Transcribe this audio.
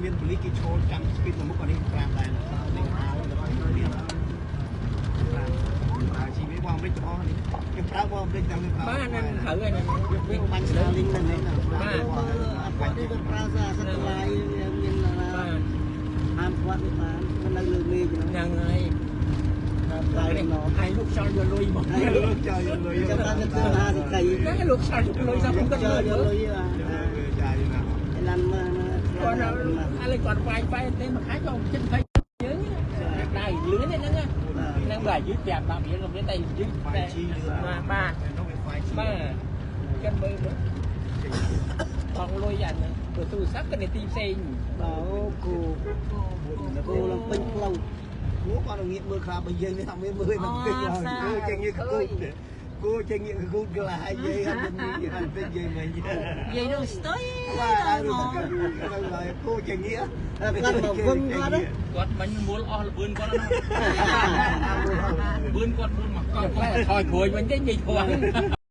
មានបលីគេឈរចាំស្ពីតមុខអានេះ5ដែរនេះហៅដល់នេះជីវិតបងមិនអស់នេះខ្ញុំប្រើបងមិនចាំប្រើបានហ្នឹងត្រូវហើយវិញបាញ់ស្ដាលីងហ្នឹងបាទបាញ់នេះទៅប្រើសារសិទ្ធិឡាយមានបាទហាមគាត់នេះបាននៅលើមេហ្នឹងហើយតែហើយលោកចង់យកលុយមកលោកចង់យកលុយចាំបានទៅហាទីកៃហ្នឹងលោកចង់យកលុយxongគាត់យកលុយចាយណាឡានមកគាត់ឥឡូវគាត់វាយបែទេមួយខែចូលចិត្ត20យើងដៃលឿនហ្នឹងបាទយឺតប្រាប់10រៀលក៏មានតែយឺតតែបាទចិត្តមើលបងលុយយ៉ាងហ្នឹងព្រោះទូរស័ព្ទក៏នីតិផ្សេងបាទគូឡើងពេញផ្លូវគូគាត់ងាកមើលខ្លាបើយើងនេះអត់មានមើលមិនពេញគាត់គូចេញងាកគូចេញងាកគូក្លាហើយយាយអត់មាននិយាយពេញយាយមិនយាយនោះស្ទើរបាទហើយគូចេញងាកគាត់មកវឹងគាត់មិញមូលអស់លបឿនគាត់ណាលបឿនគាត់មូលមកកោថយព្រួយវិញទេនិយាយគាត់